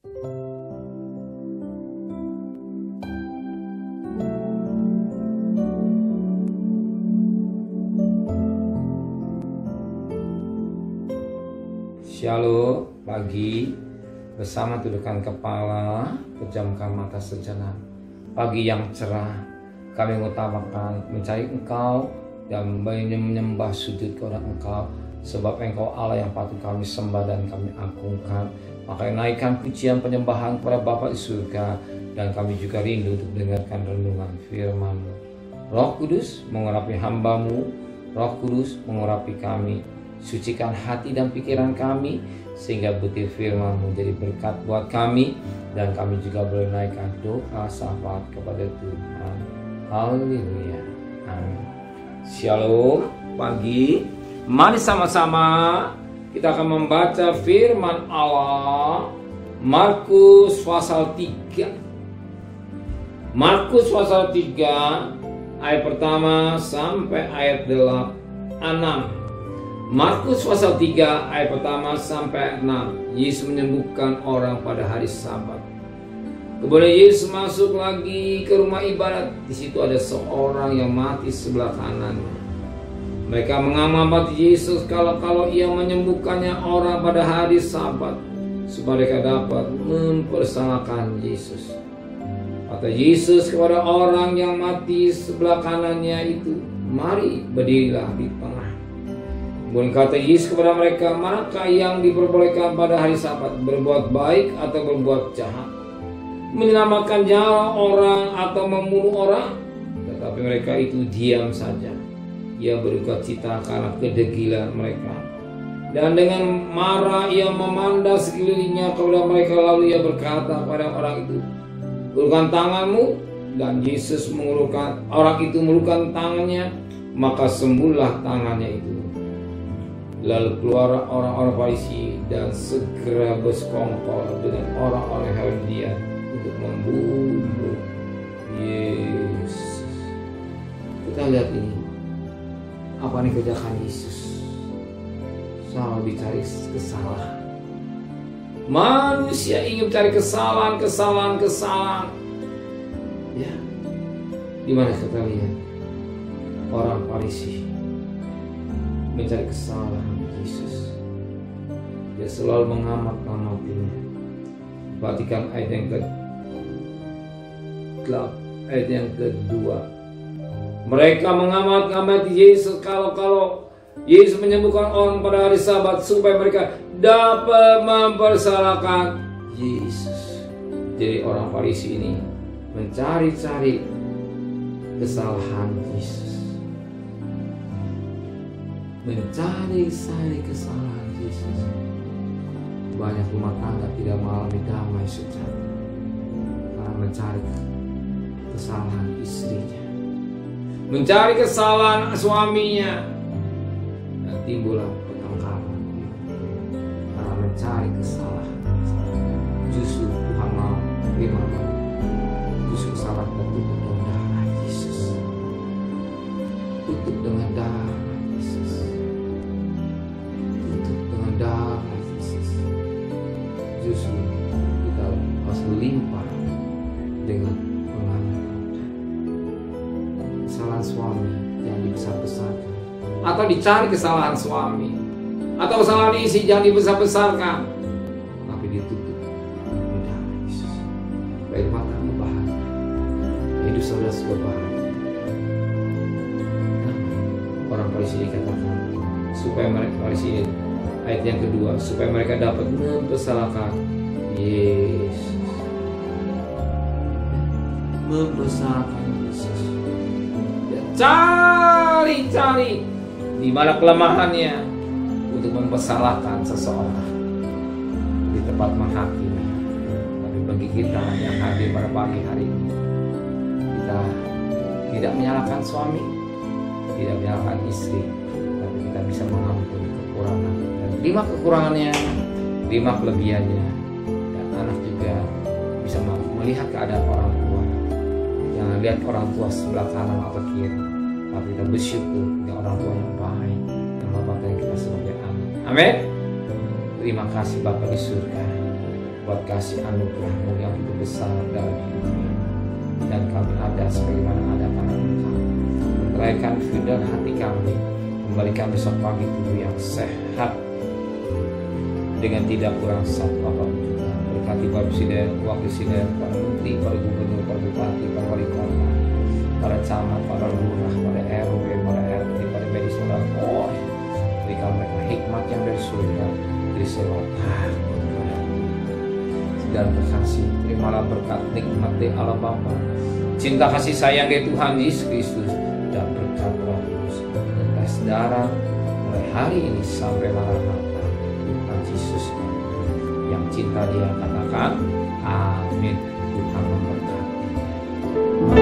Shalom pagi, bersama tundukkan kepala, pejamkan mata sejenak. Pagi yang cerah, kami mengutamakan mencari Engkau dan menyembah sujud kepada Engkau, sebab Engkau Allah yang patut kami sembah dan kami agungkan. Maka naikkan pujian penyembahan kepada Bapa di surga, dan kami juga rindu untuk mendengarkan renungan firman-Mu. Roh Kudus mengurapi hamba-Mu, Roh Kudus mengurapi kami. Sucikan hati dan pikiran kami, sehingga butir firman menjadi berkat buat kami, dan kami juga boleh naikkan doa syafaat kepada Tuhan. Haleluya. Amin. Shalom pagi. Mari sama-sama kita akan membaca firman Allah Markus pasal 3. Markus pasal 3 ayat pertama sampai ayat 6. Markus pasal 3 ayat pertama sampai 6. Yesus menyembuhkan orang pada hari Sabat. Kemudian Yesus masuk lagi ke rumah ibadat. Di situ ada seorang yang mati sebelah kanan. Mereka mengamati Yesus kalau ia menyembuhkannya orang pada hari Sabat, supaya mereka dapat mempersalahkan Yesus. Kata Yesus kepada orang yang mati sebelah kanannya itu, "Mari berdirilah di tengah." Kemudian kata Yesus kepada mereka, "Manakah yang diperbolehkan pada hari Sabat, berbuat baik atau berbuat jahat, menyelamatkan nyawa orang atau membunuh orang?" Tetapi mereka itu diam saja. Ia berduka cita karena kedegilan mereka. Dan dengan marah ia memandang sekelilingnya kepada mereka, lalu ia berkata kepada orang itu, "Ulurkan tanganmu." Dan Yesus mengulurkan, orang itu mengulurkan tangannya, maka sembuhlah tangannya itu. Lalu keluar orang-orang Farisi dan segera bersekongkol dengan orang-orang Herodian untuk membunuh Yesus. Kita lihat ini, apa yang dikerjakan Yesus? Selalu dicari kesalahan. Manusia ingin mencari kesalahan. Ya, di mana kita lihat orang Farisi mencari kesalahan Yesus. Dia selalu mengamatinya. Perhatikan ayat yang kedua. Mereka mengamati Yesus kalau Yesus menyembuhkan orang pada hari Sabat, supaya mereka dapat mempersalahkan Yesus. Jadi orang Farisi ini mencari-cari kesalahan Yesus. Mencari kesalahan Yesus. Banyak rumah tangga tidak mengalami damai sejahtera karena mencari kesalahan istrinya, mencari kesalahan suaminya, dan timbullah pertengkaran karena mencari kesalahan. Justru Tuhan mau firman, justru kesalahan tertutup dengan darah Yesus. Tutup dengan darah Yesus. Justru kita harus melimpah dengan pengampunan. Kesalahan suami yang dibesar-besarkan, atau dicari kesalahan suami, atau kesalahan istri jangan dibesar-besarkan, tapi ditutup dengan darah Yesus. Baik mata berbahaya, hidup saudara berbahaya. Orang Farisi dikatakan supaya mereka Farisi ini, ayat yang kedua, supaya mereka dapat mempersalahkan Yesus. Mempersalahkan Yesus. Ya, cari di mana kelemahannya untuk mempersalahkan seseorang di tempat menghakimi. Tapi bagi kita yang hadir pada pagi hari ini, kita tidak menyalahkan suami, tidak menyalahkan istri, tapi kita bisa mengampuni kekurangan. Terima kekurangannya, terima kelebihannya, dan anak juga bisa melihat keadaan orang tua. Jangan lihat orang tua sebelah kanan atau kiri, tapi kita bersyukur dengan orang tua yang baik yang membanggakan kita sebagai anak. Amin. Terima kasih Bapa di surga. buat kasih anugerah-Mu yang begitu besar dalam hidup kami. Dan kami ada sebagaimana ada karena Engkau. Menteraikan dan hati kami, memberikan besok pagi tubuh yang sehat dengan tidak kurang satu apapun juga. Berkati Bapak Presiden, Wakil Presiden, para Menteri, para Gubernur, para Bupati, para Wali Kota, para camat, para lurah, para RW, para RT, para medis, para polri. Berikan mereka hikmat yang dari surga, dari selatan. Dan berkasih, terimalah berkat nikmat dari Allah Bapa, cinta kasih sayang dari Tuhan Yesus Kristus, dan berkat Roh Kudus dan darah mulai hari ini sampai maranatha Tuhan Yesus yang cinta Dia katakan amin. Tuhan memberkati.